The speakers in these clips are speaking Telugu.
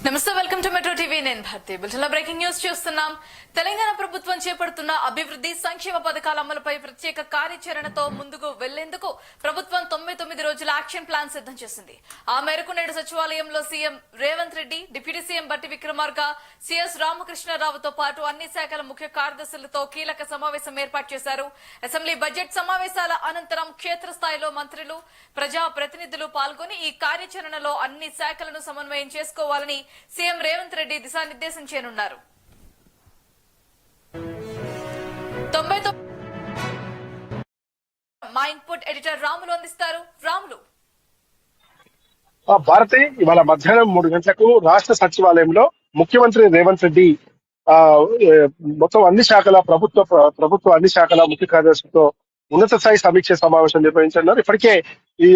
నమస్తే, వెల్కమ్ టు మెట్రోటీవీ. నేను భారతి. బులెటిన్లో బ్రేకింగ్ న్యూస్ చూస్తున్నాం. తెలంగాణ ప్రభుత్వం చేపడుతున్న అభివృద్ధి సంక్షేమ పథకాల అమలుపై ప్రత్యేక కార్యాచరణతో ముందుకు వెళ్లేందుకు ప్రభుత్వం 99 రోజుల యాక్షన్ ప్లాన్ సిద్ధం చేసింది. ఆ మేరకు నేడు సచివాలయంలో CM Revanth Reddy, deputy CM బట్టి విక్రమార్క, సిఎస్ రామకృష్ణారావుతో పాటు అన్ని శాఖల ముఖ్య కార్యదర్శులతో కీలక సమావేశం ఏర్పాటు చేశారు. అసెంబ్లీ బడ్జెట్ సమావేశాల అనంతరం క్షేత్రస్థాయిలో మంత్రులు, ప్రజా ప్రతినిధులు పాల్గొని ఈ కార్యాచరణలో అన్ని శాఖలను సమన్వయం చేసుకోవాలని సీఎం రేవంత్ రెడ్డి దిశానిర్దేశం చేయనున్నారు. మా ఇన్పుట్ ఎడిటర్ రాములు అందిస్తారు. రాములు. భారతి, ఇవాళ మధ్యాహ్నం 3 గంటలకు రాష్ట్ర సచివాలయంలో ముఖ్యమంత్రి రేవంత్ రెడ్డి మొత్తం అన్ని శాఖల ప్రభుత్వ అన్ని శాఖల ముఖ్య కార్యదర్శులతో ఉన్నత స్థాయి సమీక్ష సమావేశం నిర్వహించారు. ఇప్పటికే ఈ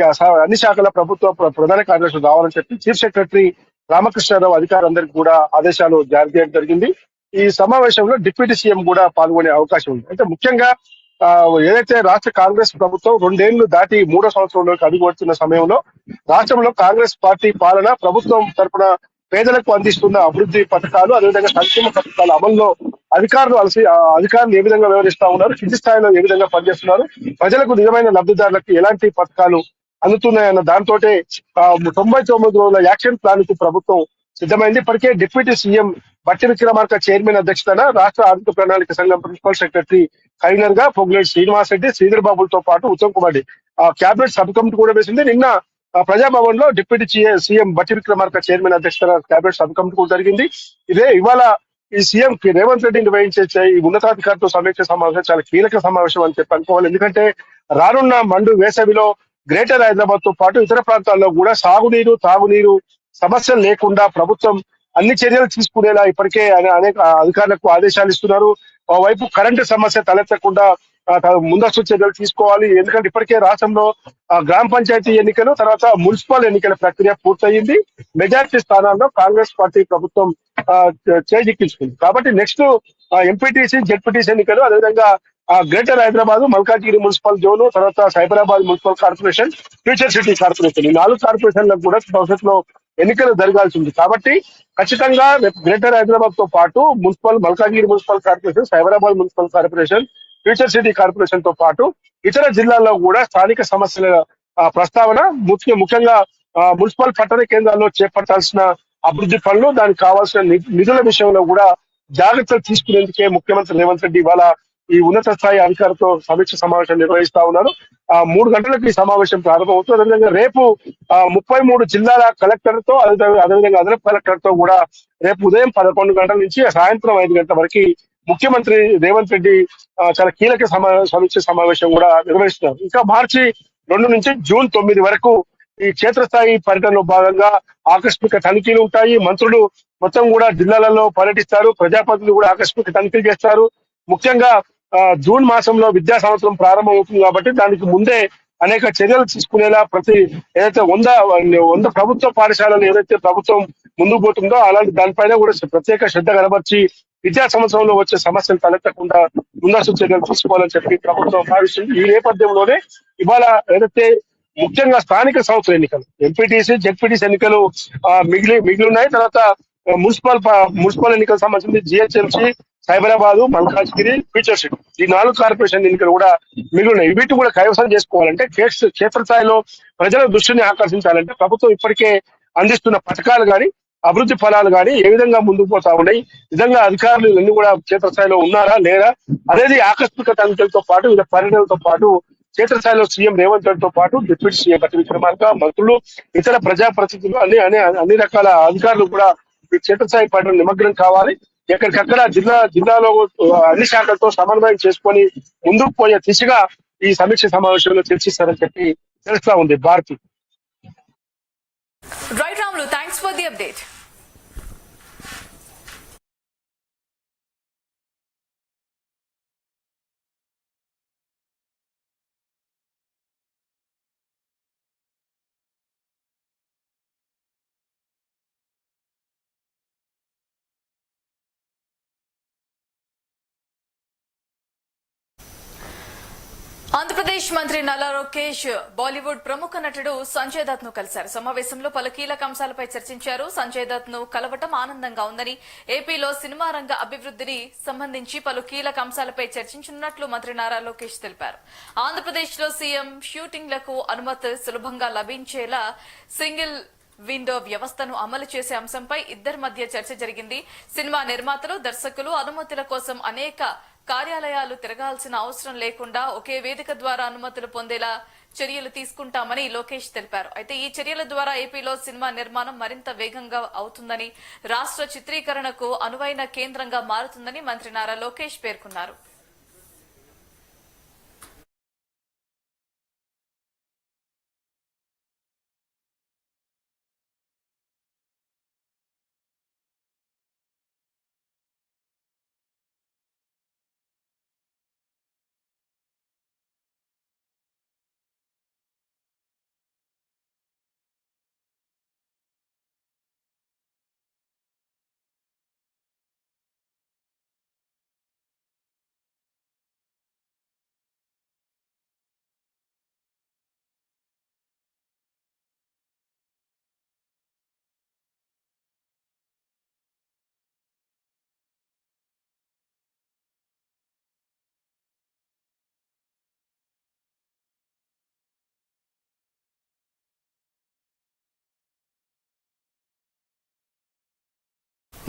అన్ని శాఖల ప్రభుత్వ ప్రధాన కార్యదర్శులు రావాలని చెప్పి చీఫ్ సెక్రటరీ రామకృష్ణారావు అధికారులందరికీ కూడా ఆదేశాలు జారీ చేయడం జరిగింది. ఈ సమావేశంలో డిప్యూటీ సీఎం కూడా పాల్గొనే అవకాశం ఉంది. అంటే ముఖ్యంగా ఏదైతే రాష్ట్ర కాంగ్రెస్ ప్రభుత్వం 2 ఏళ్లు దాటి 3వ సంవత్సరంలోకి అడుగుపడుతున్న సమయంలో రాష్ట్రంలో కాంగ్రెస్ పార్టీ పాలన ప్రభుత్వం తరపున పేదలకు అందిస్తున్న అభివృద్ధి పథకాలు, అదేవిధంగా సంక్షేమ పథకాల అమల్లో అధికారులు ఏ విధంగా వ్యవహరిస్తా ఉన్నారు, కింది స్థాయిలో ఏ విధంగా పనిచేస్తున్నారు, ప్రజలకు నిజమైన లబ్ధిదారులకు ఎలాంటి పథకాలు అందుతున్నాయన్న దాంతో 99 రోజుల యాక్షన్ ప్లాన్ కు ప్రభుత్వం సిద్ధమైంది. ఇప్పటికే డిప్యూటీ సీఎం బట్టి విక్రమార్క చైర్మన్ అధ్యక్షతన రాష్ట్ర ఆర్థిక ప్రణాళిక సంఘం ప్రిన్సిపల్ సెక్రటరీ కన్వీనర్ గా పొంగులేటి శ్రీనివాస్ రెడ్డి, శ్రీధర్ బాబులతో పాటు Uttam Kumar Reddy cabinet sub committee కూడా వేసింది. నిన్న ప్రజాభవన్ లో డిప్యూటీ సీఎం బట్టి విక్రమార్క చైర్మన్ అధ్యక్షతన క్యాబినెట్ సబ్ కమిటీ కూడా జరిగింది. ఇవాళ ఈ సీఎం రేవంత్ రెడ్డి నిర్వహించే ఈ ఉన్నతాధికారులతో సమీక్ష సమావేశం చాలా కీలక సమావేశం అని చెప్పి అనుకోవాలి. ఎందుకంటే రానున్న మండు వేసవిలో గ్రేటర్ హైదరాబాద్ తో పాటు ఇతర ప్రాంతాల్లో కూడా సాగునీరు, తాగునీరు సమస్యలు లేకుండా ప్రభుత్వం అన్ని చర్యలు తీసుకునేలా ఇప్పటికే అనేక అధికారులకు ఆదేశాలు ఇస్తున్నారు. ఓవైపు కరెంటు సమస్య తలెత్తకుండా ముందస్తు చర్యలు తీసుకోవాలి. ఎందుకంటే ఇప్పటికే రాష్ట్రంలో గ్రామ పంచాయతీ ఎన్నికలు, తర్వాత మున్సిపల్ ఎన్నికల ప్రక్రియ పూర్తయింది. మెజార్టీ స్థానాల్లో కాంగ్రెస్ పార్టీ ప్రభుత్వం చేజిక్కించుకుంది. కాబట్టి నెక్స్ట్ ఎంపీటీసీ, జెడ్పీటీసీ ఎన్నికలు, అదేవిధంగా greater Hyderabad, Malkajgiri municipal zone, తర్వాత Cyberabad municipal corporation, future city corporation, ఈ 4 కార్పొరేషన్లకు కూడా భవిష్యత్తులో ఎన్నికలు జరగాల్సి ఉంది. కాబట్టి ఖచ్చితంగా గ్రేటర్ హైదరాబాద్ తో పాటు Malkajgiri municipal corporation, Cyberabad municipal corporation, future city corporation తో పాటు ఇతర జిల్లాల్లో కూడా స్థానిక సమస్యల ప్రస్తావన, ముఖ్యంగా మున్సిపల్ పట్టణ కేంద్రాల్లో చేపట్టాల్సిన అభివృద్ధి పనులు, దానికి కావాల్సిన నిధుల విషయంలో కూడా జాగ్రత్తలు తీసుకునేందుకే ముఖ్యమంత్రి రేవంత్ రెడ్డి ఇవాళ ఈ ఉన్నత స్థాయి అధికారులతో సమీక్ష సమావేశం నిర్వహిస్తా ఉన్నారు. 3 గంటలకు ఈ సమావేశం ప్రారంభమవుతుంది. అదేవిధంగా రేపు 33 జిల్లాల కలెక్టర్తో, అదేవిధంగా అదనపు కలెక్టర్ తో కూడా రేపు ఉదయం 11 గంటల నుంచి సాయంత్రం 5 గంటల వరకు ముఖ్యమంత్రి రేవంత్ రెడ్డి చాలా కీలక సమీక్ష సమావేశం కూడా నిర్వహిస్తున్నారు. ఇంకా మార్చి 2 నుంచి జూన్ 9 వరకు ఈ క్షేత్రస్థాయి పర్యటనలో భాగంగా ఆకస్మిక తనిఖీలు ఉంటాయి. మంత్రులు మొత్తం కూడా జిల్లాలలో పర్యటిస్తారు. ప్రజాప్రతినిధులు కూడా ఆకస్మిక తనిఖీలు చేస్తారు. ముఖ్యంగా జూన్ మాసంలో విద్యా సంవత్సరం ప్రారంభం అవుతుంది కాబట్టి దానికి ముందే అనేక చర్యలు తీసుకునేలా ఏదైతే 100 ప్రభుత్వ పాఠశాలలు ఏదైతే ప్రభుత్వం ముందుకు పోతుందో అలాంటి దానిపైన కూడా ప్రత్యేక శ్రద్ధ కనబర్చి విద్యా సంవత్సరంలో వచ్చే సమస్యలు తలెత్తకుండా ముందస్తు చర్యలు తీసుకోవాలని చెప్పి ప్రభుత్వం భావిస్తుంది. ఈ నేపథ్యంలోనే ఇవాళ ఏదైతే ముఖ్యంగా స్థానిక సంస్థల ఎన్నికలు, ఎంపీటీసీ, జెడ్పీటీసీ ఎన్నికలు మిగిలి ఉన్నాయి. తర్వాత మున్సిపల్ ఎన్నికలకు సంబంధించి GHMC, Cyberabad, Malkajgiri, future city, ఈ 4 కార్పొరేషన్ ఎన్నికలు కూడా మిగిలినాయి. వీటిని కూడా కైవసం చేసుకోవాలంటే, క్షేత్రస్థాయిలో ప్రజల దృష్టిని ఆకర్షించాలంటే ప్రభుత్వం ఇప్పటికే అందిస్తున్న పథకాలు కానీ, అభివృద్ధి ఫలాలు కానీ ఏ విధంగా ముందుకు పోతా ఉన్నాయి, నిజంగా అధికారులు ఇవన్నీ కూడా క్షేత్రస్థాయిలో ఉన్నారా లేరా అనేది ఆకస్మిక తనిఖీలతో పాటు వివిధ పర్యటనలతో పాటు క్షేత్రస్థాయిలో సీఎం రేవంత్ రెడ్డితో పాటు డిప్యూటీ సీఎం బట్టి విక్రమార్క, మంత్రులు, ఇతర ప్రజాప్రతినిధులు అన్ని రకాల అధికారులు కూడా ఈ క్షేత్రస్థాయి పర్యటన నిమగ్నం కావాలి. ఎక్కడికక్కడ జిల్లాలో అన్ని శాఖలతో సమన్వయం చేసుకొని ముందుకు పోయే దిశగా ఈ సమీక్ష సమావేశంలో చర్చిస్తారని చెప్పి తెలుస్తా ఉంది. Bharathi. Right Ramulu, thanks for the update. Andhra Pradesh మంత్రి నల్లా లోకేష్ బాలీవుడ్ ప్రముఖ నటుడు సంజయ్ దత్ ను కలిశారు. సమావేశంలో పలు కీలక అంశాలపై చర్చించారు. సంజయ్ దత్ ను కలవటం ఆనందంగా ఉందని, ఏపీలో సినిమా రంగ అభివృద్ధిని సంబంధించి పలు కీలక అంశాలపై చర్చించనున్నట్లు మంత్రి నారా లోకేష్ తెలిపారు. ఆంధ్రప్రదేశ్ లో సీఎం షూటింగ్లకు అనుమతి సులభంగా లభించేలా సింగిల్ విండో వ్యవస్థను అమలు చేసే అంశంపై ఇద్దరి మధ్య చర్చ జరిగింది. సినిమా నిర్మాతలు, దర్శకులు అనుమతుల కోసం అనేక కార్యాలయాలు తిరగాల్సిన అవసరం లేకుండా ఒకే వేదిక ద్వారా అనుమతులు పొందేలా చర్యలు తీసుకుంటామని లోకేష్ తెలిపారు. అయితే ఈ చర్యల ద్వారా ఏపీలో సినిమా నిర్మాణం మరింత వేగంగా అవుతుందని, రాష్ట్ర చిత్రీకరణకు అనువైన కేంద్రంగా మారుతుందని మంత్రి నారా లోకేష్ పేర్కొన్నారు.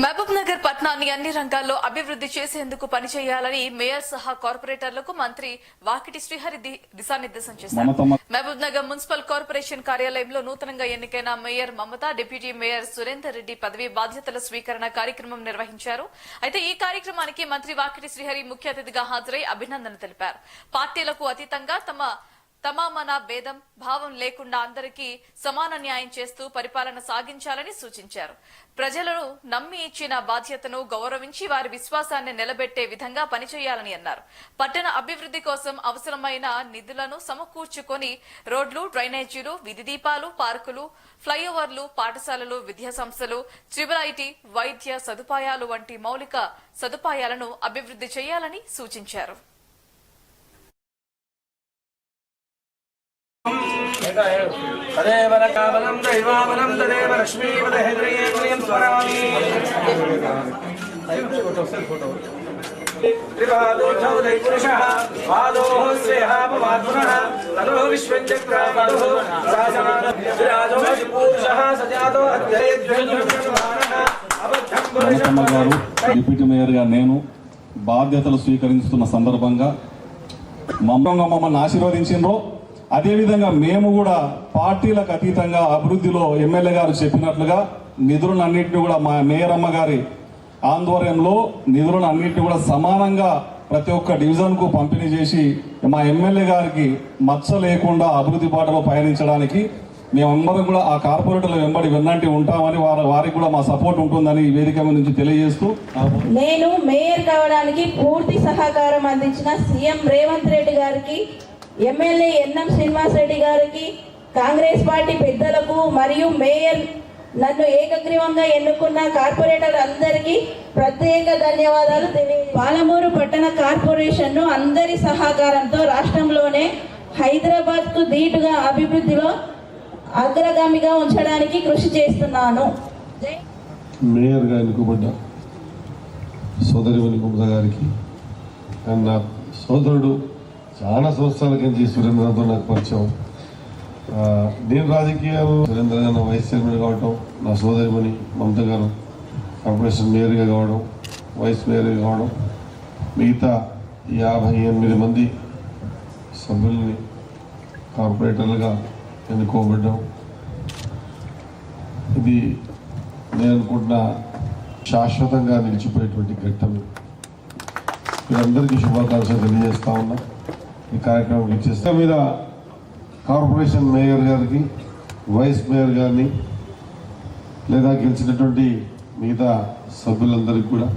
మహబూబ్ నగర్ పట్టణాన్ని అన్ని రంగాల్లో అభివృద్ధి చేసేందుకు పనిచేయాలని మేయర్ సహా కార్పొరేటర్లకు మంత్రి వాకిటి శ్రీహరి దిశానిర్దేశం చేశారు. మహబూబ్ నగర్ మున్సిపల్ కార్పొరేషన్ కార్యాలయంలో నూతనంగా ఎన్నికైన మేయర్ మమత, డిప్యూటీ మేయర్ సురేందర్ రెడ్డి పదవీ బాధ్యతల స్వీకరణ కార్యక్రమం నిర్వహించారు. అయితే ఈ కార్యక్రమానికి మంత్రి వాకిటి శ్రీహరి ముఖ్య అతిథిగా హాజరై అభినందన తెలిపారు. పార్టీలకు అతీతంగా తమామన భేదం భావం లేకుండా అందరికీ సమాన న్యాయం చేస్తూ పరిపాలన సాగించాలని సూచించారు. ప్రజలను నమ్మి ఇచ్చిన బాధ్యతను గౌరవించి వారి విశ్వాసాన్ని నిలబెట్టే విధంగా పనిచేయాలని అన్నారు. పట్టణ అభివృద్ధి కోసం అవసరమైన నిధులను సమకూర్చుకొని రోడ్లు, డ్రైనేజీలు, విధి దీపాలు, పార్కులు, ఫ్లైఓవర్లు, పాఠశాలలు, విద్యాసంస్థలు, ట్రిబుల్ వైద్య సదుపాయాలు వంటి మౌలిక సదుపాయాలను అభివృద్ధి చేయాలని సూచించారు. తదేవ కావలం దైవావనం తదేవ లక్ష్మీపదహేంద్రియం స్మరామి త్రిపాదోచౌ దైపురుషః పాదోః శ్రేహాపవాత్మనః తదో విశ్వం చక్రామధుః రాజో పురుషః సజాతో అధ్యయద్వైద్వమానః అబద్ధం మమతమ్మ గారు డిప్యూటీ మేయర్ గా నేను బాధ్యతలు స్వీకరిస్తున్న సందర్భంగా మమ్మల్ని ఆశీర్వదించిండ్రో అదేవిధంగా మేము కూడా పార్టీలకు అతీతంగా అభివృద్ధిలో ఎమ్మెల్యే గారు చెప్పినట్లుగా నిధులన్నింటినీ కూడా మా మేయర్ అమ్మ గారి ఆధ్వర్యంలో నిధులన్నింటినీ కూడా సమానంగా ప్రతి ఒక్క డివిజన్కు పంపిణీ చేసి మా ఎమ్మెల్యే గారికి మచ్చ లేకుండా అభివృద్ధి బాటలో పయనించడానికి మేమందరం కూడా ఆ కార్పొరేటర్ల వెంబడి వెన్నంటి ఉంటామని వారికి కూడా మా సపోర్ట్ ఉంటుందని ఈ వేదిక నుంచి తెలియజేస్తూ, నేను మేయర్ కావడానికి పూర్తి సహకారం అందించిన సీఎం రేవంత్ రెడ్డి గారికి, ఎమ్మెల్యే ఎన్ఎం శ్రీనివాస్ రెడ్డి గారికి, కాంగ్రెస్ పార్టీ పెద్దలకు మరియు మేయర్ నన్ను ఏకగ్రీవంగా ఎన్నుకున్న కార్పొరేటర్ అందరికీ ప్రత్యేక ధన్యవాదాలు పాలమూరు పట్టణ కార్పొరేషన్ ను అందరి సహకారంతో రాష్ట్రంలోనే హైదరాబాద్ కు ధీటుగా అభివృద్ధిలో అగ్రగామిగా ఉంచడానికి కృషి చేస్తున్నాను. మేయర్ గా ఎన్నుకోబడ్డ సోదరిమణి మమత గారికి అండ్ నా సోదరుడు చాలా సంవత్సరాల నుంచి సురేంద్రతో నాకు పరిచయం. నేను రాజకీయాలు సురేంద్ర గారు నా వైస్ చైర్మన్ కావడం, నా సోదరిమణి మమత గారు కార్పొరేషన్ మేయర్గా కావడం, వైస్ మేయర్గా కావడం, మిగతా 58 మంది సభ్యుల్ని కార్పొరేటర్లుగా ఎన్నుకోబడ్డాం. ఇది నేను అనుకుంటున్న శాశ్వతంగా నిలిచిపోయేటువంటి ఘట్టం. మీరందరికీ శుభాకాంక్షలు తెలియజేస్తా ఉన్నా. ఈ కార్యక్రమం ఇచ్చేస్తా మీద కార్పొరేషన్ మేయర్ గారికి, వైస్ మేయర్ గారిని, లేదా గెలిచినటువంటి మిగతా సభ్యులందరికీ కూడా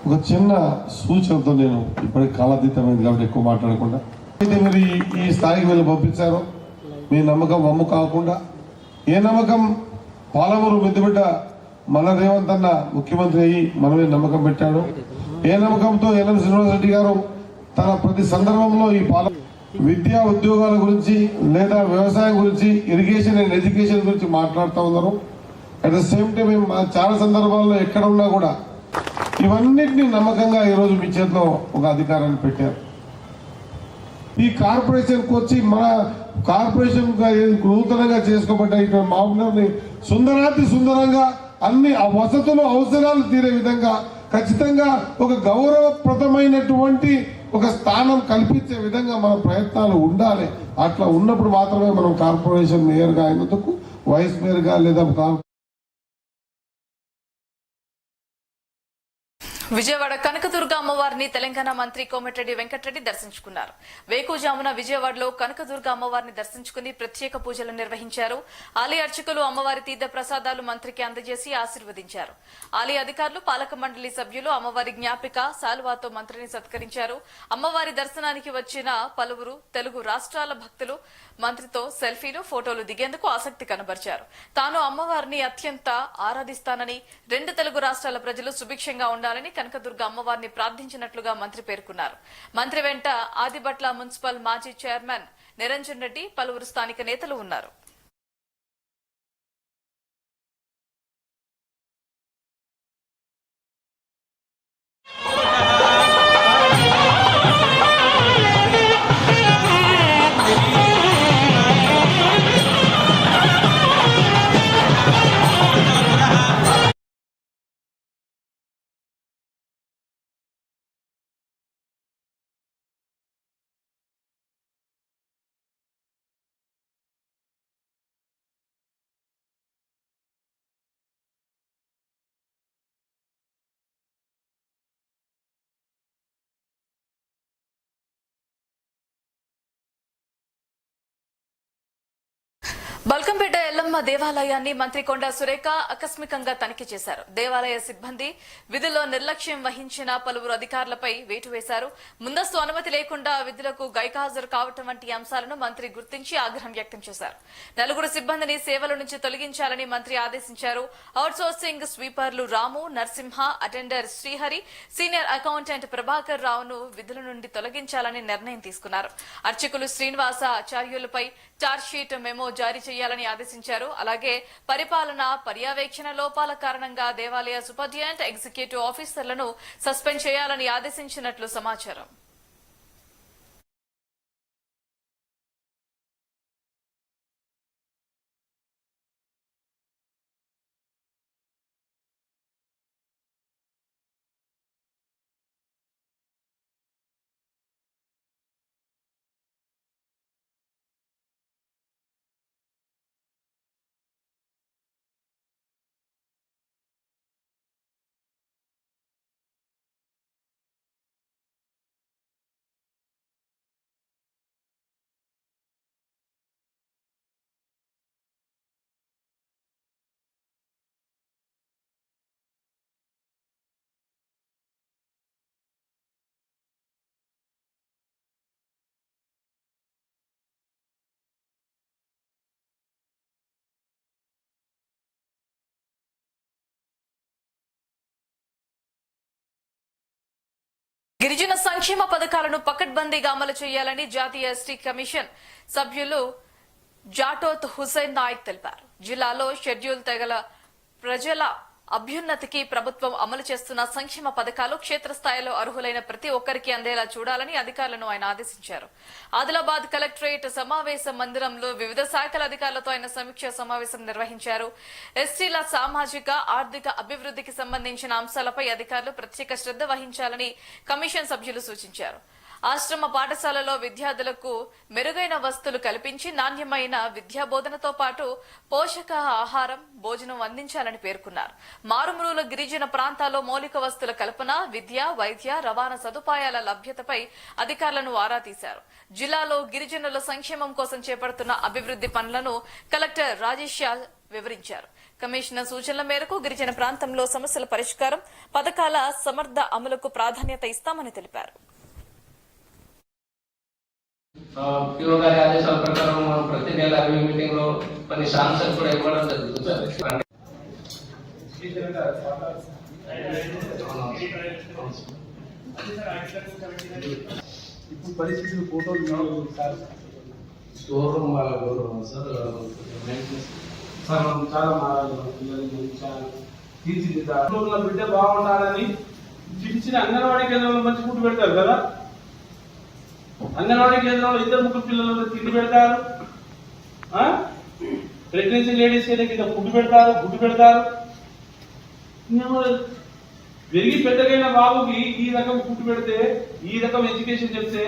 ఒక చిన్న సూచనతో, నేను ఇప్పటికి కాలాతీతమైంది కాబట్టి ఎక్కువ మాట్లాడకుండా, అయితే మీరు ఈ స్థాయికి వెళ్ళి పంపించారో మీ నమ్మకం వమ్ము కాకుండా, ఏ నమ్మకం పాలమూరు మెద్దుబిడ్డ మన రేవంత్ అన్న ముఖ్యమంత్రి అయ్యి మనమే నమ్మకం పెట్టాడు, ఏ నమ్మకంతో ఎన్ఎం శ్రీనివాస్ రెడ్డి గారు తన ప్రతి సందర్భంలో ఈ విద్యా ఉద్యోగాల గురించి లేదా వ్యవసాయం గురించి, ఇరిగేషన్ అండ్ ఎడ్యుకేషన్ గురించి మాట్లాడుతూ ఉన్నారు. అట్ ద సేమ్ టైం మేము చాలా సందర్భాల్లో ఎక్కడ ఉన్నా కూడా ఇవన్నిటినీ నమ్మకంగా ఈరోజు మీ చేతిలో ఒక అధికారాన్ని పెట్టారు. ఈ కార్పొరేషన్కి వచ్చి మన కార్పొరేషన్ నూతనంగా చేసుకోబడ్డ మామూలు సుందరాతి సుందరంగా అన్ని ఆ వసతులు అవసరాలు తీరే విధంగా ఖచ్చితంగా ఒక గౌరవప్రదమైనటువంటి ఒక స్థానం కల్పించే విధంగా మన ప్రయత్నాలు ఉండాలి. అట్లా ఉన్నప్పుడు మాత్రమే మనం కార్పొరేషన్ మేయర్గా అయినందుకు, వైస్ మేయర్గా లేదా విజయవాడ కనకదుర్గ అమ్మవారిని తెలంగాణ మంత్రి కోమటిరెడ్డి వెంకటరెడ్డి దర్శించుకున్నారు. వేకుజామున విజయవాడలో కనకదుర్గ అమ్మవారిని దర్శించుకుని ప్రత్యేక పూజలు నిర్వహించారు. ఆలయ అర్చకులు అమ్మవారి తీర్థ ప్రసాదాలు మంత్రికి అందజేసి ఆశీర్వదించారు. ఆలయ అధికారులు, పాలక మండలి సభ్యులు అమ్మవారి జ్ఞాపిక శాలువాతో మంత్రిని సత్కరించారు. అమ్మవారి దర్శనానికి వచ్చిన పలువురు తెలుగు రాష్ట్రాల భక్తులు మంత్రితో సెల్ఫీలు, ఫోటోలు దిగేందుకు ఆసక్తి కనబరిచారు. తాను అమ్మవారిని అత్యంత ఆరాధిస్తానని, 2 తెలుగు రాష్ట్రాల ప్రజలు సుభిక్షంగా ఉండాలని కనకదుర్గ అమ్మవారిని ప్రార్థించినట్లుగా మంత్రి పేర్కొన్నారు. మంత్రి వెంట ఆదిబట్ల మున్సిపల్ మాజీ చైర్మన్ నిరంజన్ రెడ్డి, పలువురు స్థానిక నేతలు ఉన్నారు. బల్కంపేట ఎల్లమ్మ దేవాలయాన్ని మంత్రి కొండా సురేఖ ఆకస్మికంగా తనిఖీ చేశారు. దేవాలయ సిబ్బంది విధుల్లో నిర్లక్ష్యం వహించిన పలువురు అధికారులపై వేటు వేశారు. ముందస్తు అనుమతి లేకుండా విధులకు గైర్హాజరు కావటం వంటి అంశాలను మంత్రి గుర్తించి ఆగ్రహం వ్యక్తం చేశారు. 4 సిబ్బందిని సేవల నుంచి తొలగించాలని మంత్రి ఆదేశించారు. అవుట్సోర్సింగ్ స్వీపర్లు Ramu, Narasimha, attender Srihari, senior accountant Prabhakar రావును విధుల నుండి తొలగించాలని నిర్ణయం తీసుకున్నారు. అర్చకులు శ్రీనివాస ఆచార్యులపై చార్జ్షీట్ మెమో జారీ చేయాలని ఆదేశించారు. అలాగే పరిపాలన పర్యవేక్షణ లోపాల కారణంగా దేవాలయ సూపరింటెండెంట్, ఎగ్జిక్యూటివ్ ఆఫీసర్లను సస్పెండ్ చేయాలని ఆదేశించినట్లు సమాచారం. గిరిజన సంక్షేమ పథకాలను పకడ్బందీగా అమలు చేయాలని జాతీయ ఎస్టీ కమిషన్ సభ్యులు జాటోత్ హుసేన్ నాయక్ తెలిపారు. జిల్లాలో షెడ్యూల్ తెగల ప్రజల అభ్యున్నతికి ప్రభుత్వం అమలు చేస్తున్న సంక్షేమ పథకాలు క్షేత్రస్థాయిలో అర్హులైన ప్రతి ఒక్కరికి అందేలా చూడాలని అధికారులను ఆయన ఆదేశించారు. ఆదిలాబాద్ కలెక్టరేట్ సమావేశ మందిరంలో వివిధ శాఖల అధికారులతో ఆయన సమీక్ష సమావేశం నిర్వహించారు. ఎస్టీల సామాజిక, ఆర్థిక అభివృద్ధికి సంబంధించిన అంశాలపై అధికారులు ప్రత్యేక శ్రద్ధ వహించాలని కమిషన్ సభ్యులు సూచించారు. ఆశ్రమ పాఠశాలలో విద్యార్థులకు మెరుగైన వసతులు కల్పించి నాణ్యమైన విద్యాబోధనతో పాటు పోషక ఆహారం, భోజనం అందించాలని పేర్కొన్నారు. మారుమూల గిరిజన ప్రాంతాల్లో మౌలిక వసతుల కల్పన, విద్య, వైద్య, రవాణా సదుపాయాల లభ్యతపై అధికారులను ఆరా తీశారు. జిల్లాలో గిరిజనుల సంక్షేమం కోసం చేపడుతున్న అభివృద్ధి పనులను కలెక్టర్ రాజేష్ వివరించారు. కమిషనర్ సూచనల మేరకు గిరిజన ప్రాంతంలో సమస్యల పరిష్కారం, పథకాల సమర్థ అమలుకు ప్రాధాన్యత ఇస్తామని తెలిపారు. పిఓ గారి ఆదేశాల ప్రకారం మనం ప్రతి నెల రివ్యూ మీటింగ్ లో కొన్ని శాంక్షన్ కూడా ఇవ్వడం జరుగుతుంది. ఇప్పుడు పరిస్థితులు ఫోటోలు sir store room sir sir మనం చాలా మారాలి పిల్లల్ని చాలా తీర్చిదిద్దాలి బిడ్డ బాగుండాలని చిన్న అంగన్వాడీ కేంద్రంలో మంచి ఫుడ్ పెడతారు కదా. అంగన్వాడీ కేంద్రంలో 2-3 పిల్లలు తిండి పెడతారు. ప్రెగ్నెన్సీ లేడీస్ కింద ఫుడ్ పెడతారు, గుడ్డు పెడతారు. పెరిగి పెద్దగైన బాబుకి ఈ రకం ఫుడ్ పెడితే, ఈ రకం ఎడ్యుకేషన్ చెప్తే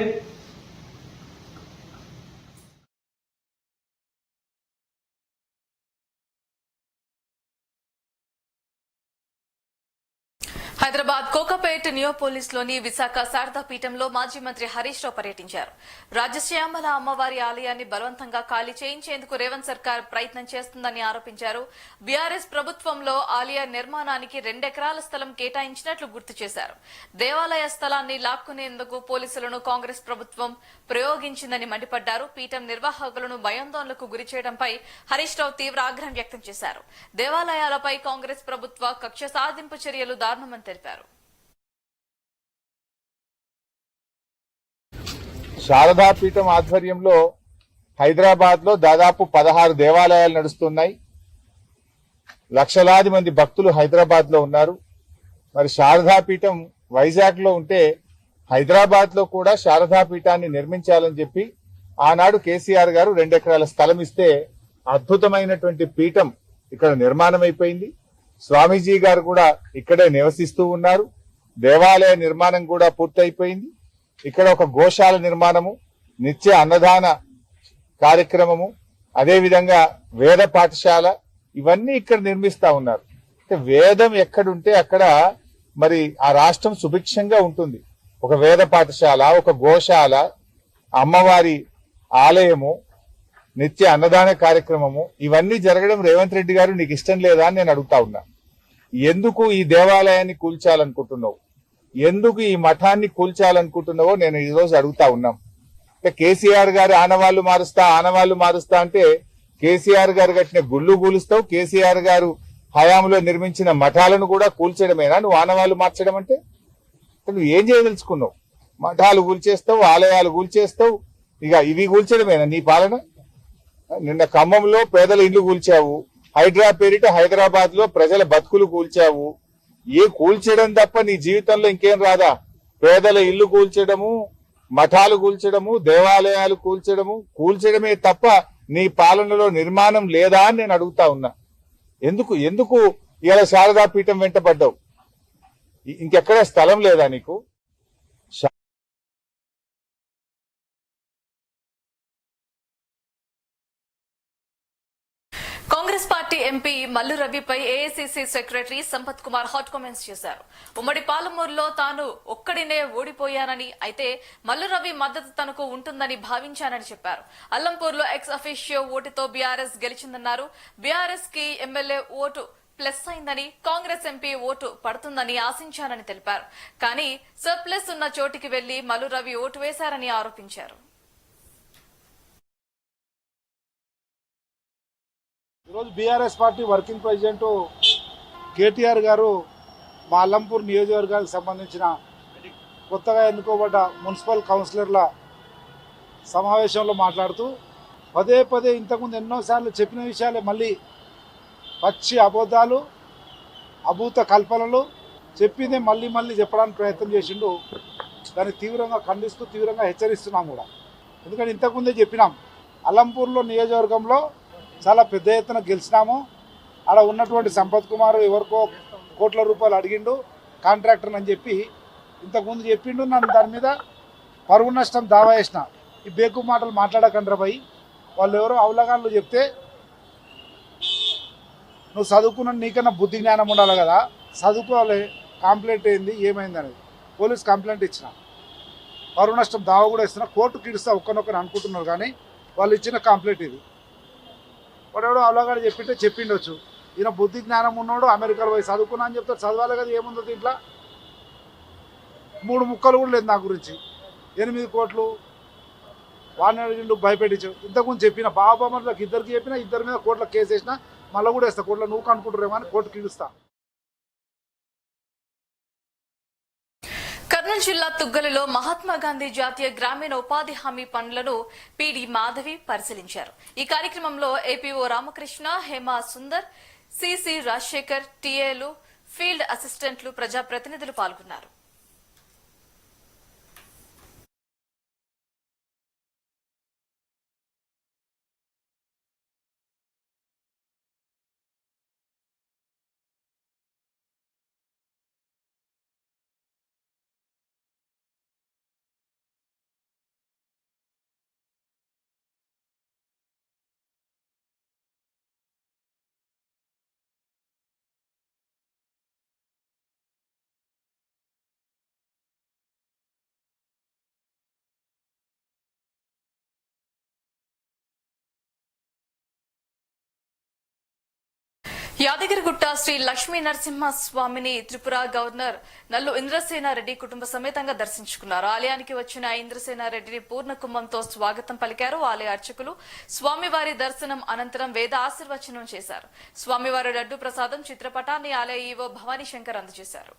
హైదరాబాద్ కోకాపేట్ నియోపోలిస్ లోని విశాఖ శారదా పీఠంలో మాజీ మంత్రి హరీష్ రావు పర్యటించారు. రాజశ్యామల అమ్మవారి ఆలయాన్ని బలవంతంగా ఖాళీ చేయించేందుకు రేవంత్ సర్కార్ ప్రయత్నం చేస్తుందని ఆరోపించారు. బీఆర్ఎస్ ప్రభుత్వంలో ఆలయ నిర్మాణానికి 2 ఎకరాల స్థలం కేటాయించినట్లు గుర్తు చేశారు. దేవాలయ స్థలాన్ని లాక్కునేందుకు పోలీసులను కాంగ్రెస్ ప్రభుత్వం ప్రయోగించిందని మండిపడ్డారు. పీఠం నిర్వాహకులను భయాందోళనకు గురి చేయడంపై హరీష్ రావు తీవ్ర ఆగ్రహం వ్యక్తం చేశారు. దేవాలయాలపై కాంగ్రెస్ ప్రభుత్వ కక్ష సాధింపు చర్యలు దారుణమని తెలిపారు. శారదాపీఠం ఆధ్వర్యంలో హైదరాబాద్ లో దాదాపు 16 దేవాలయాలు నడుస్తున్నాయి. లక్షలాది మంది భక్తులు హైదరాబాద్ లో ఉన్నారు. మరి శారదాపీఠం వైజాగ్ లో ఉంటే హైదరాబాద్ లో కూడా శారదాపీఠాన్ని నిర్మించాలని చెప్పి ఆనాడు కేసీఆర్ గారు 2 ఎకరాల స్థలం ఇస్తే అద్భుతమైనటువంటి పీఠం ఇక్కడ నిర్మాణం అయిపోయింది. స్వామీజీ గారు కూడా ఇక్కడే నివసిస్తూ ఉన్నారు. దేవాలయ నిర్మాణం కూడా పూర్తయిపోయింది. ఇక్కడ ఒక గోశాల నిర్మాణము, నిత్య అన్నదాన కార్యక్రమము, అదేవిధంగా వేద పాఠశాల ఇవన్నీ ఇక్కడ నిర్మిస్తా ఉన్నారు. వేదం ఎక్కడుంటే అక్కడ మరి ఆ రాష్ట్రం సుభిక్షంగా ఉంటుంది. ఒక వేద పాఠశాల, ఒక గోశాల, అమ్మవారి ఆలయము, నిత్య అన్నదాన కార్యక్రమము ఇవన్నీ జరగడం రేవంత్ రెడ్డి గారు నీకు ఇష్టం లేదా అని నేను అడుగుతా ఉన్నా. ఎందుకు ఈ దేవాలయాన్ని కూల్చాలనుకుంటున్నావు, ఎందుకు ఈ మఠాన్ని కూల్చాలనుకుంటున్నావో నేను ఈ రోజు అడుగుతా ఉన్నాం. కేసీఆర్ గారు ఆనవాళ్లు మారుస్తా అంటే కేసీఆర్ గారు కట్టిన గుళ్ళు కూలుస్తావు, కేసీఆర్ గారు హయాంలో నిర్మించిన మఠాలను కూడా కూల్చడమేనా నువ్వు ఆనవాళ్లు మార్చడం అంటే? నువ్వు ఏం చేయదలుచుకున్నావు? మఠాలు కూల్చేస్తావు, ఆలయాలు కూల్చేస్తావు, ఇక ఇవి కూల్చడమేనా నీ పాలన? నిన్న ఖమ్మంలో పేదల ఇళ్లు కూల్చావు, హైడ్రా పేరిట హైదరాబాద్ లో ప్రజల బతుకులు కూల్చావు. ఏ కూల్చడం తప్ప నీ జీవితంలో ఇంకేం రాదా? పేదల ఇల్లు కూల్చడము, మఠాలు కూల్చడము, దేవాలయాలు కూల్చడమే తప్ప నీ పాలనలో నిర్మాణం లేదా అని నేను అడుగుతా ఉన్నా. ఎందుకు ఇలా శారదా పీఠం వెంట పడ్డావు? ఇంకెక్కడ స్థలం లేదా నీకు? కాంగ్రెస్ పార్టీ ఎంపీ మల్లు రవిపై AICC secretary Sampath Kumar hot comments చేశారు. ఉమ్మడి పాలమూరులో తాను ఒక్కడినే ఓడిపోయానని, అయితే మల్లు రవి మద్దతు తనకు ఉంటుందని భావించానని చెప్పారు. అల్లంపూర్లో ఎక్స్ అఫీషియో ఓటుతో బీఆర్ఎస్ గెలిచిందన్నారు. బీఆర్ఎస్ కి ఎమ్మెల్యే ఓటు ప్లస్ అయిందని, కాంగ్రెస్ ఎంపీ ఓటు పడుతుందని ఆశించానని తెలిపారు. కానీ సర్ప్లస్ ఉన్న చోటికి వెళ్లి మల్లు రవి ఓటు వేశారని ఆరోపించారు. ఈరోజు BRS party working president KTR గారు మా అల్లంపూర్ నియోజకవర్గానికి సంబంధించిన కొత్తగా ఎన్నుకోబడ్డ మున్సిపల్ కౌన్సిలర్ల సమావేశంలో మాట్లాడుతూ పదే ఇంతకుముందు ఎన్నోసార్లు చెప్పిన విషయాలే మళ్ళీ పచ్చి అబద్ధాలు, అభూత కల్పనలు చెప్పిందే మళ్ళీ చెప్పడానికి ప్రయత్నం చేసిండు. దాన్ని తీవ్రంగా ఖండిస్తూ తీవ్రంగా హెచ్చరిస్తున్నాం కూడా. ఎందుకంటే ఇంతకుముందే చెప్పినాం, అల్లంపూర్లో నియోజకవర్గంలో చాలా పెద్ద ఎత్తున గెలిచినాము. అక్కడ ఉన్నటువంటి సంపత్ కుమార్ ఎవరికో కోట్ల రూపాయలు అడిగిండు కాంట్రాక్టర్ అని చెప్పి ఇంతకుముందు చెప్పిండు. నన్ను దాని మీద పరువు నష్టం దావా వేసిన. ఈ బేకు మాటలు మాట్లాడకండ్రా భయ్, వాళ్ళు ఎవరో అవలగాళ్ళు చెప్తే నువ్వు చదువుకున్న నీకన్నా బుద్ధి జ్ఞానం ఉండాలి కదా, చదువుకోవాలి. కంప్లైంట్ ఏంది ఏమైంది అనేది పోలీస్ కంప్లైంట్ ఇచ్చిన, పరువు నష్టం దావా కూడా ఇస్తున్నా, కోర్టుకి ఇస్తా ఒక్కనొక్కరు అనుకుంటున్నారు. కానీ వాళ్ళు ఇచ్చిన కంప్లైంట్ ఇది. వాడెవడో అవలగాడు చెప్పిండొచ్చు. ఈయన బుద్ధి జ్ఞానం ఉన్నాడు, అమెరికాలో పోయి చదువుకున్నా అని చెప్తారు. చదవాలి కదా, ఏముందో దీంట్లో 3 ముక్కలు కూడా లేదు నా గురించి. 8 కోట్లు వాడిని అడిగిండు, భయపెట్టించావు. ఇంతకుముందు చెప్పిన బాబామర్లకు ఇద్దరికి చెప్పినా, ఇద్దరి మీద కోట్ల కేసు వేసినా, మళ్ళీ కూడా వేస్తా. కోట్ల నువ్వు అనుకుంటారేమో అని కోర్టుకి ఇస్తా. కర్నూలు జిల్లా తుగ్గలిలో మహాత్మా గాంధీ జాతీయ గ్రామీణ ఉపాధి హామీ పనులను పీడీ మాధవి పరిశీలించారు. ఈ కార్యక్రమంలో ఏపీఓ రామకృష్ణ, హేమా సుందర్, సిసి రాజశేఖర్, టీఏలు, ఫీల్డ్ అసిస్టెంట్లు, ప్రజాప్రతినిధులు పాల్గొన్నారు. యాదగిరిగుట్ట శ్రీ లక్ష్మీ నరసింహస్వామిని త్రిపుర గవర్నర్ నల్లు ఇంద్రసేనారెడ్డి కుటుంబ సమేతంగా దర్శించుకున్నారు. ఆలయానికి వచ్చిన ఇంద్రసేనారెడ్డిని పూర్ణ కుంభంతో స్వాగతం పలికారు. ఆలయ అర్చకులు స్వామివారి దర్శనం అనంతరం వేద ఆశీర్వచనం చేశారు. స్వామివారి లడ్డు ప్రసాదం చిత్రపటాన్ని ఆలయ ఈవో భవానీ శంకర్ అందజేశారు.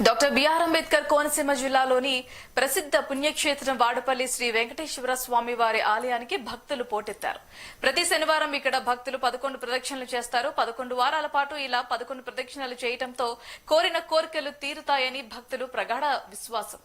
డాక్టర్ బిఆర్ అంబేద్కర్ కోనసీమ జిల్లాలోని ప్రసిద్ధ పుణ్యక్షేత్రం వాడపల్లి శ్రీ వెంకటేశ్వర స్వామి వారి ఆలయానికి భక్తులు పోటెత్తారు. ప్రతి శనివారం ఇక్కడ భక్తులు 11 ప్రదక్షిణలు చేస్తారు. 11 వారాల పాటు ఇలా 11 ప్రదక్షిణలు చేయడంతో కోరిన కోరికలు తీరుతాయని భక్తులు ప్రగాఢ విశ్వాసం.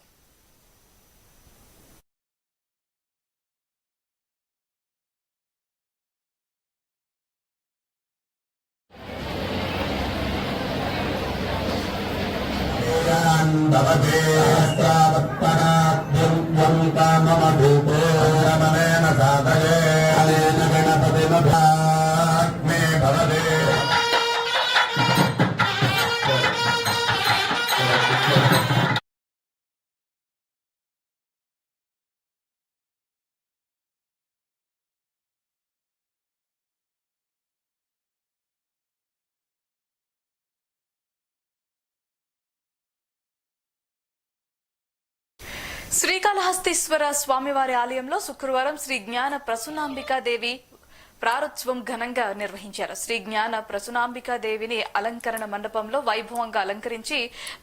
శ్రీకాళహస్తీశ్వర స్వామివారి ఆలయంలో శుక్రవారం శ్రీ జ్ఞాన ప్రసూనాంబికాదేవి ప్రారోత్సవం ఘనంగా నిర్వహించారు. శ్రీ జ్ఞాన ప్రసూనాంబికాదేవిని అలంకరణ మండపంలో వైభవంగా అలంకరించి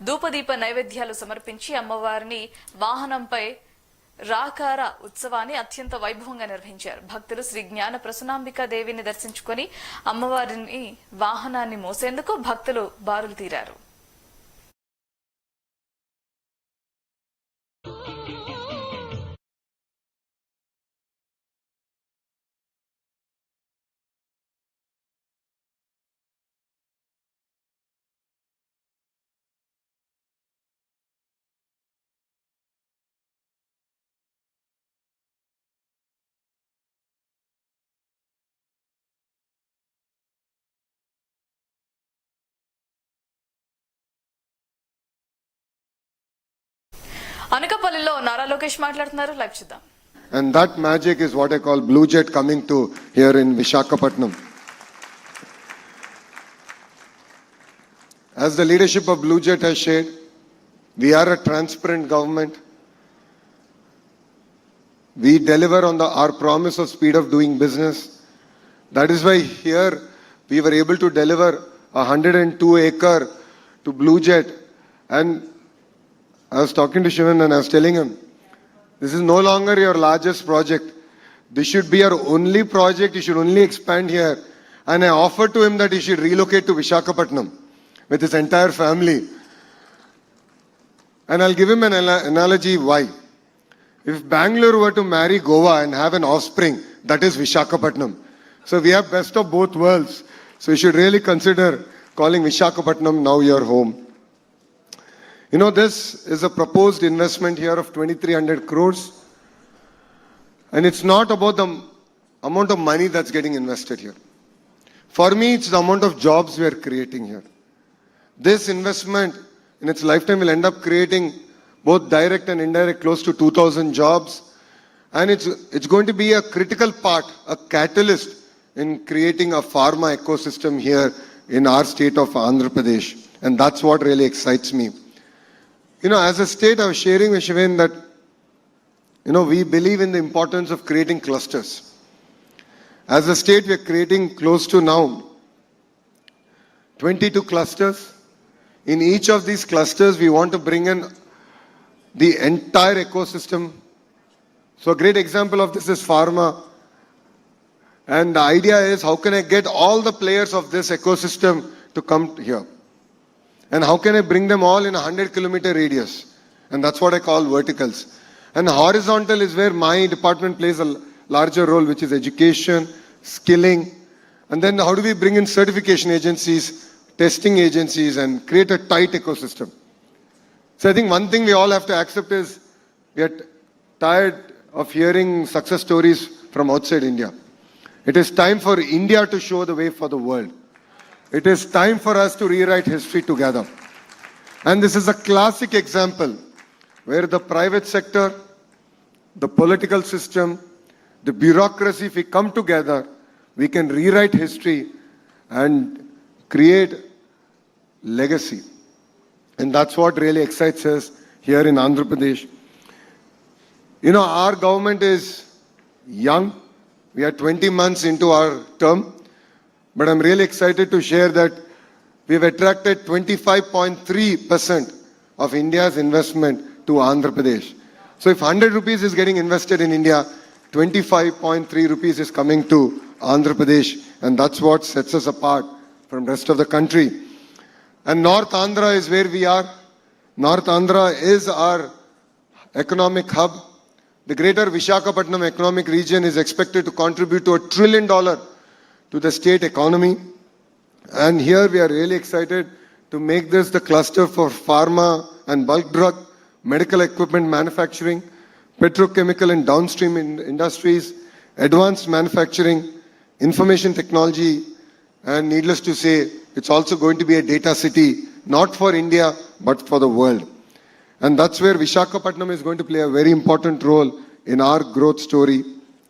ధూపదీప నైవేద్యాలు సమర్పించి అమ్మవారిని వాహనంపై రాకార ఉత్సవాన్ని అత్యంత వైభవంగా నిర్వహించారు. భక్తులు శ్రీ జ్ఞాన ప్రసూనాంబికాదేవిని దర్శించుకుని అమ్మవారిని వాహనాన్ని మోసేందుకు భక్తులు బారులు తీరారు. అనకపల్లిలో నారా లోకేష్ మాట్లాడుతున్నారు. లైవ్ చూద్దాం. And that magic is what I call Blue Jet coming to here in Visakhapatnam. As the leadership of Blue Jet has shared, we are a transparent government. We deliver on our promise of speed of doing business. That is why here we were able to deliver 102 acre to Blue Jet. And I was talking to Shivan and I was telling him, this is no longer your largest project. This should be your only project. You should only expand here. And I offered to him that he should relocate to Visakhapatnam with his entire family. And I'll give him an analogy why. If Bangalore were to marry Goa and have an offspring, that is Visakhapatnam. So we have best of both worlds. So you should really consider calling Visakhapatnam now your home. You know, this is a proposed investment here of 2,300 crores. And it's not about the amount of money that's getting invested here. For me, it's the amount of jobs we are creating here. This investment in its lifetime will end up creating both direct and indirect close to 2,000 jobs. And it's going to be a critical part, a catalyst in creating a pharma ecosystem here in our state of Andhra Pradesh. And that's what really excites me. You know, as a state, I was sharing with Shiven that, you know, we believe in the importance of creating clusters. As a state, we are creating close to now 22 clusters. In each of these clusters, we want to bring in the entire ecosystem. So a great example of this is pharma. And the idea is, how can I get all the players of this ecosystem to come here? And how can I bring them all in a 100-kilometer radius? And that's what I call verticals. And horizontal is where my department plays a larger role, which is education, skilling. And then how do we bring in certification agencies, testing agencies, and create a tight ecosystem? So I think one thing we all have to accept is we are tired of hearing success stories from outside India. It is time for India to show the way for the world. It is time for us to rewrite history together. And this is a classic example where the private sector, the political system, the bureaucracy, if we come together, we can rewrite history and create legacy. And that's what really excites us here in Andhra Pradesh. You know, our government is young. We are 20 months into our term. But I'm really excited to share that we've attracted 25.3% of India's investment to Andhra Pradesh. So if 100 rupees is getting invested in India, 25.3 rupees is coming to Andhra Pradesh. And that's what sets us apart from the rest of the country. And North Andhra is where we are. North Andhra is our economic hub. The greater Visakhapatnam economic region is expected to contribute to $1 trillion to the state economy. And here we are really excited to make this the cluster for pharma and bulk drug, medical equipment manufacturing, petrochemical and downstream industries, advanced manufacturing, information technology, and needless to say, it's also going to be a data city, not for India, but for the world. And that's where Visakhapatnam is going to play a very important role in our growth story.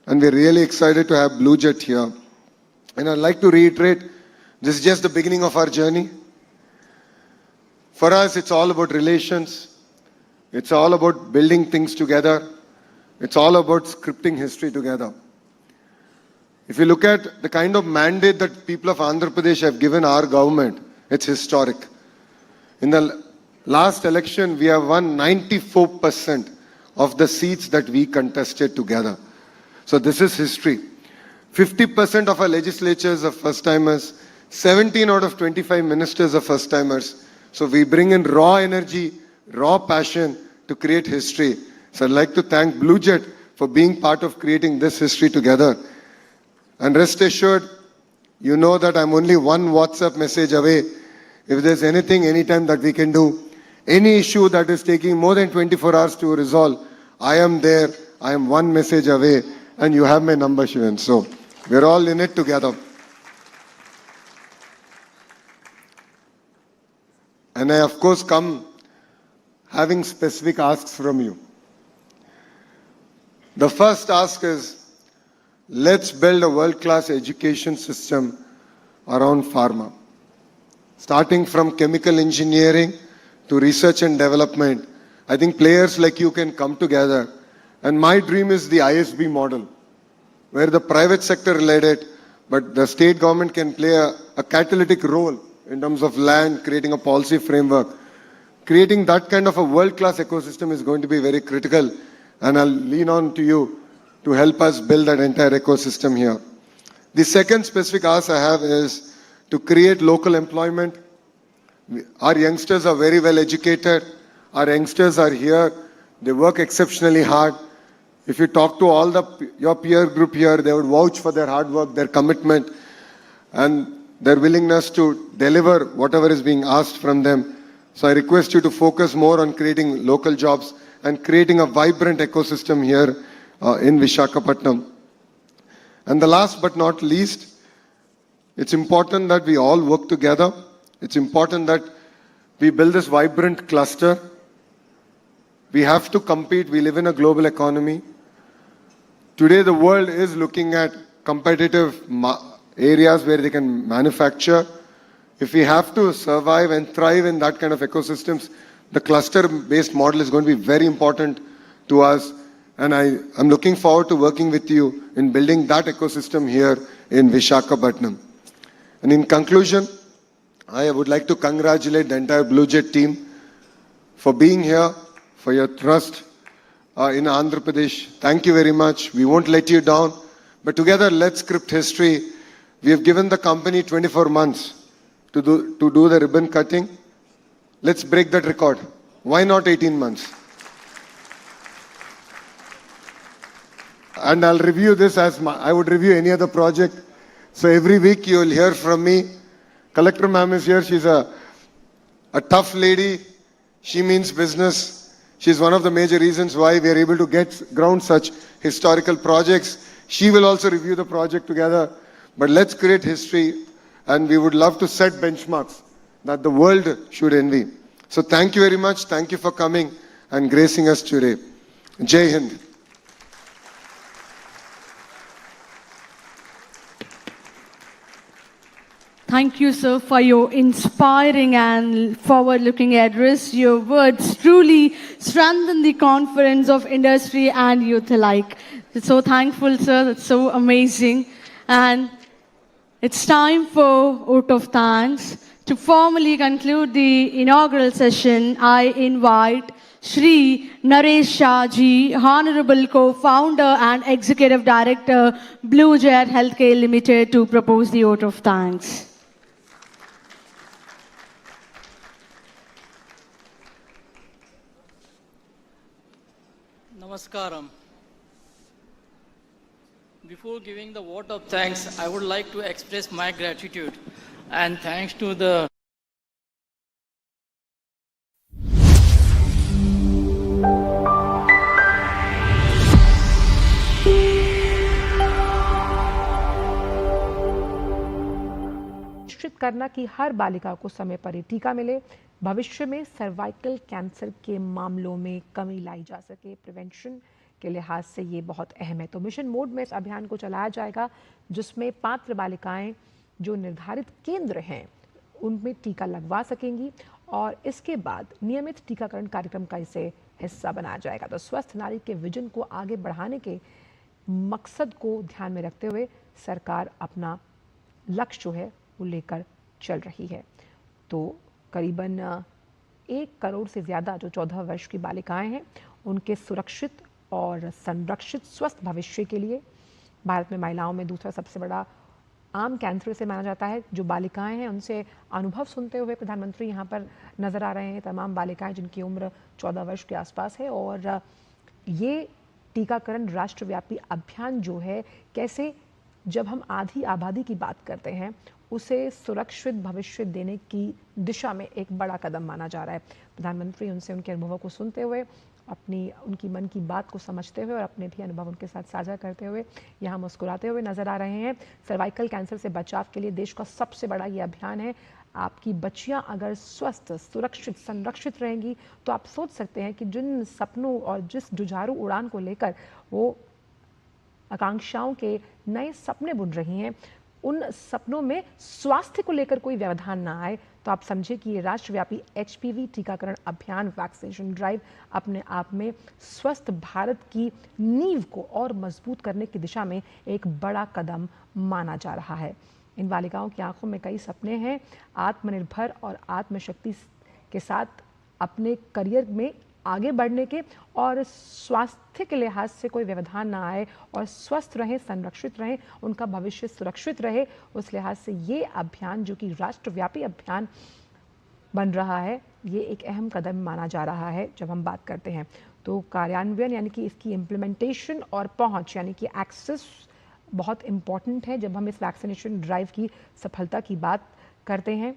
And we're really excited to have Blue Jet here. And I'd like to reiterate, this is just the beginning of our journey. For us, it's all about relations. It's all about building things together. It's all about scripting history together. If you look at the kind of mandate that people of Andhra Pradesh have given our government, it's historic. In the last election, we have won 94% of the seats that we contested together. So this is history. 50% of our legislatures are first-timers. 17 out of 25 ministers are first-timers. So we bring in raw energy, raw passion to create history. So I'd like to thank Blue Jet for being part of creating this history together. And rest assured, you know that I'm only one WhatsApp message away. If there's anything, anytime that we can do, any issue that is taking more than 24 hours to resolve, I am there. I am one message away. And you have my number, Shivan. So we're all in it together. And I, of course, come having specific asks from you. The first ask is, let's build a world-class education system around pharma. Starting from chemical engineering to research and development, I think players like you can come together. And my dream is the ISB model, where the private sector led it, but the state government can play a catalytic role in terms of land, creating a policy framework. Creating that kind of a world-class ecosystem is going to be very critical. And I'll lean on to you to help us build that entire ecosystem here. The second specific ask I have is to create local employment. Our youngsters are very well educated. Our youngsters are here. They work exceptionally hard. If you talk to all your peer group here, they would vouch for their hard work, their commitment, and their willingness to deliver whatever is being asked from them. So I request you to focus more on creating local jobs and creating a vibrant ecosystem here in Visakhapatnam. And the last but not least, it's important that we all work together. It's important that we build this vibrant cluster. We have to compete. We live in a global economy. Today, the world is looking at competitive areas where they can manufacture. If we have to survive and thrive in that kind of ecosystems, the cluster-based model is going to be very important to us. And I'm looking forward to working with you in building that ecosystem here in Visakhapatnam. And in conclusion, I would like to congratulate the entire Blue Jet team for being here, for your trust in Andhra Pradesh. Thank you very much. We won't let you down. But together, let's script history. We have given the company 24 months to do the ribbon cutting. Let's break that record. Why not 18 months? And I'll review this as I would review any other project. So every week you will hear from me. Collector ma'am is here. She's a tough lady. She means business. She's one of the major reasons why we are able to get ground such historical projects. She will also review the project together. But let's create history, and we would love to set benchmarks that the world should envy. So thank you very much. Thank you for coming and gracing us today. Jai Hind. Thank you, sir, for your inspiring and forward-looking address. Your words truly strengthen the confidence of industry and youth alike. So thankful, sir. That's so amazing. And it's time for vote of thanks. To formally conclude the inaugural session, I invite Shri Naresh Shah Ji, Honorable Co-Founder and Executive Director, Blue Jet Healthcare Limited, to propose the vote of thanks. Namaskaram. Before giving the vote of thanks, I would like to express my gratitude and thanks to the निश्चित करना कि हर बालिका को समय पर टीका मिले, भविष्य में सर्वाइकल कैंसर के मामलों में कमी लाई जा सके। प्रिवेंशन के लिहाज से ये बहुत अहम है। तो मिशन मोड में इस अभियान को चलाया जाएगा, जिसमें पात्र बालिकाएं जो निर्धारित केंद्र हैं उनमें टीका लगवा सकेंगी और इसके बाद नियमित टीकाकरण कार्यक्रम का इसे हिस्सा बनाया जाएगा। तो स्वस्थ नारी के विजन को आगे बढ़ाने के मकसद को ध्यान में रखते हुए सरकार अपना लक्ष्य जो है वो लेकर चल रही है। तो करीबन 1 करोड़ से ज़्यादा जो 14 वर्ष की बालिकाएं हैं उनके सुरक्षित और संरक्षित स्वस्थ भविष्य के लिए भारत में महिलाओं में दूसरा सबसे बड़ा आम कैंसर से माना जाता है। जो बालिकाएं हैं उनसे अनुभव सुनते हुए प्रधानमंत्री यहाँ पर नज़र आ रहे हैं। तमाम बालिकाएं जिनकी उम्र 14 वर्ष के आसपास है और ये टीकाकरण राष्ट्रव्यापी अभियान जो है, कैसे जब हम आधी आबादी की बात करते हैं उसे सुरक्षित भविष्य देने की दिशा में एक बड़ा कदम माना जा रहा है। प्रधानमंत्री उनसे उनके अनुभवों को सुनते हुए, उनकी मन की बात को समझते हुए और अपने भी अनुभव उनके साथ साझा करते हुए यहाँ मुस्कुराते हुए नजर आ रहे हैं। सर्वाइकल कैंसर से बचाव के लिए देश का सबसे बड़ा ये अभियान है। आपकी बच्चियां अगर स्वस्थ, सुरक्षित, संरक्षित रहेंगी तो आप सोच सकते हैं कि जिन सपनों और जिस जुझारू उड़ान को लेकर वो आकांक्षाओं के नए सपने बुन रही हैं, उन सपनों में स्वास्थ्य को लेकर कोई व्यवधान ना आए। तो आप समझे कि ये राष्ट्रव्यापी HPV टीकाकरण अभियान, वैक्सीनेशन ड्राइव अपने आप में स्वस्थ भारत की नींव को और मजबूत करने की दिशा में एक बड़ा कदम माना जा रहा है। इन बालिकाओं की आंखों में कई सपने हैं, आत्मनिर्भर और आत्मशक्ति के साथ अपने करियर में आगे बढ़ने के और स्वास्थ्य के लिहाज से कोई व्यवधान ना आए और स्वस्थ रहें, संरक्षित रहें, उनका भविष्य सुरक्षित रहे। उस लिहाज से ये अभियान जो कि राष्ट्रव्यापी अभियान बन रहा है, ये एक अहम कदम माना जा रहा है। जब हम बात करते हैं तो कार्यान्वयन यानी कि इसकी इम्प्लीमेंटेशन और पहुंच यानी कि एक्सेस बहुत इम्पॉर्टेंट है जब हम इस वैक्सीनेशन ड्राइव की सफलता की बात करते हैं।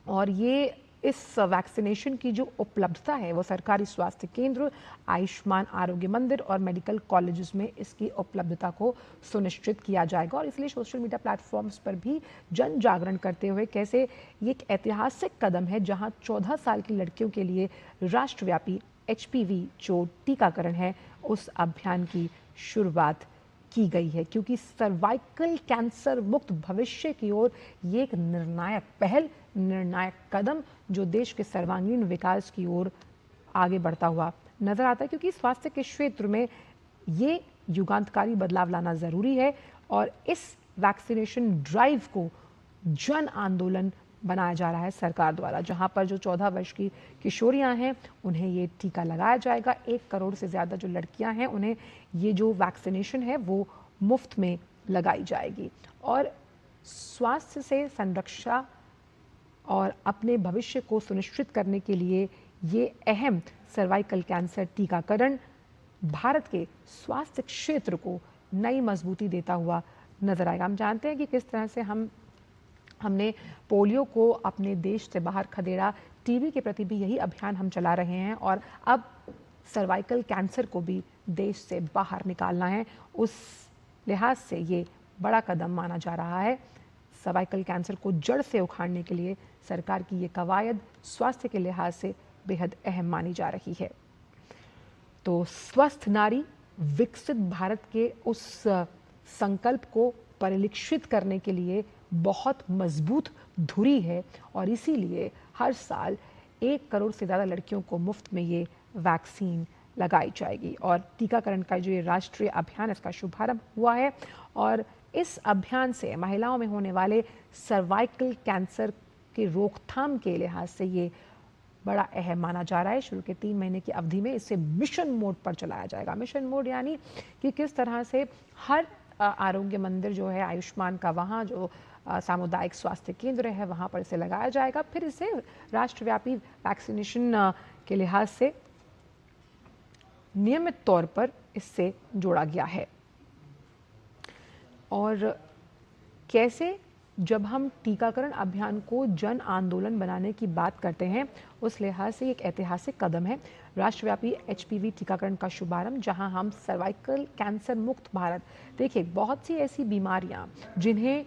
और ये इस वैक्सीनेशन की जो उपलब्धता है वो सरकारी स्वास्थ्य केंद्र, आयुष्मान आरोग्य मंदिर और मेडिकल कॉलेजेस में इसकी उपलब्धता को सुनिश्चित किया जाएगा। और इसलिए सोशल मीडिया प्लेटफॉर्म्स पर भी जन जागरण करते हुए कैसे ये एक ऐतिहासिक कदम है जहां 14 साल की लड़कियों के लिए राष्ट्रव्यापी HPV जो टीकाकरण है उस अभियान की शुरुआत की गई है, क्योंकि सर्वाइकल कैंसर मुक्त भविष्य की ओर ये एक निर्णायक पहल, निर्णायक कदम जो देश के सर्वांगीण विकास की ओर आगे बढ़ता हुआ नजर आता है, क्योंकि स्वास्थ्य के क्षेत्र में ये युगांतकारी बदलाव लाना जरूरी है। और इस वैक्सीनेशन ड्राइव को जन आंदोलन बनाया जा रहा है सरकार द्वारा, जहां पर जो 14 वर्ष की किशोरियां हैं उन्हें ये टीका लगाया जाएगा। 1 करोड़ से ज़्यादा जो लड़कियां हैं उन्हें ये जो वैक्सीनेशन है वो मुफ्त में लगाई जाएगी। और स्वास्थ्य से संरक्षा और अपने भविष्य को सुनिश्चित करने के लिए ये अहम सर्वाइकल कैंसर टीकाकरण भारत के स्वास्थ्य क्षेत्र को नई मजबूती देता हुआ नजर आएगा। हम जानते हैं कि किस तरह से हमने पोलियो को अपने देश से बाहर खदेड़ा, टीबी के प्रति भी यही अभियान हम चला रहे हैं और अब सर्वाइकल कैंसर को भी देश से बाहर निकालना है। उस लिहाज से ये बड़ा कदम माना जा रहा है। सर्वाइकल कैंसर को जड़ से उखाड़ने के लिए सरकार की ये कवायद स्वास्थ्य के लिहाज से बेहद अहम मानी जा रही है। तो स्वस्थ नारी विकसित भारत के उस संकल्प को परिलक्षित करने के लिए बहुत मजबूत धुरी है और इसीलिए हर साल 1 करोड़ से ज़्यादा लड़कियों को मुफ्त में ये वैक्सीन लगाई जाएगी। और टीकाकरण का जो ये राष्ट्रीय अभियान इसका शुभारंभ हुआ है और इस अभियान से महिलाओं में होने वाले सर्वाइकल कैंसर की रोकथाम के लिहाज से ये बड़ा अहम माना जा रहा है। शुरू के 3 महीने की अवधि में इसे मिशन मोड पर चलाया जाएगा। मिशन मोड यानी कि किस तरह से हर आरोग्य मंदिर जो है आयुष्मान का, वहाँ जो सामुदायिक स्वास्थ्य केंद्र है वहाँ पर इसे लगाया जाएगा। फिर इसे राष्ट्रव्यापी वैक्सीनेशन के लिहाज से नियमित तौर पर इससे जोड़ा गया है। और कैसे जब हम टीकाकरण अभियान को जन आंदोलन बनाने की बात करते हैं उस लिहाज से एक ऐतिहासिक कदम है राष्ट्रव्यापी HPV टीकाकरण का शुभारंभ, जहां हम सर्वाइकल कैंसर मुक्त भारत, देखिए बहुत सी ऐसी बीमारियां जिन्हें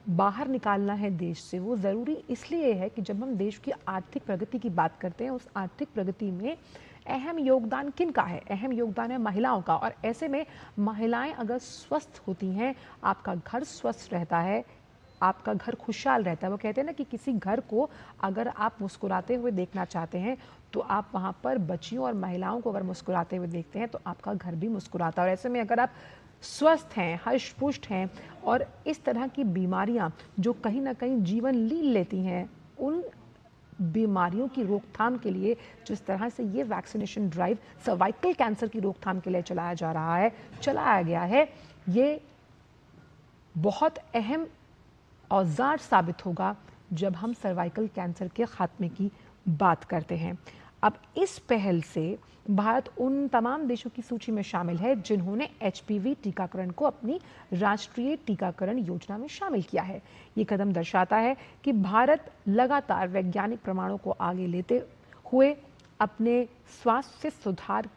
बाहर निकालना है देश से, वो ज़रूरी इसलिए है कि जब हम देश की आर्थिक प्रगति की बात करते हैं उस आर्थिक प्रगति में अहम योगदान किन का है? अहम योगदान है महिलाओं का। और ऐसे में महिलाएं अगर स्वस्थ होती हैं, आपका घर स्वस्थ रहता है, आपका घर खुशहाल रहता है। वो कहते हैं ना कि किसी घर को अगर आप मुस्कुराते हुए देखना चाहते हैं तो आप वहाँ पर बच्चियों और महिलाओं को अगर मुस्कुराते हुए देखते हैं तो आपका घर भी मुस्कुराता है। और ऐसे में अगर आप स्वस्थ हैं, हष्ट-पुष्ट हैं और इस तरह की बीमारियां जो कहीं ना कहीं जीवन लील लेती हैं, उन बीमारियों की रोकथाम के लिए जिस तरह से ये वैक्सीनेशन ड्राइव सर्वाइकल कैंसर की रोकथाम के लिए चलाया गया है, ये बहुत अहम औजार साबित होगा जब हम सर्वाइकल कैंसर के खात्मे की बात करते हैं। अब इस पहल से भारत उन तमाम देशों की सूची में शामिल है जिन्होंने HPV टीकाकरण को अपनी राष्ट्रीय टीकाकरण योजना में शामिल किया है। ये कदम दर्शाता है कि भारत लगातार वैज्ञानिक प्रमाणों को आगे लेते हुए अपने स्वास्थ्य सुधार की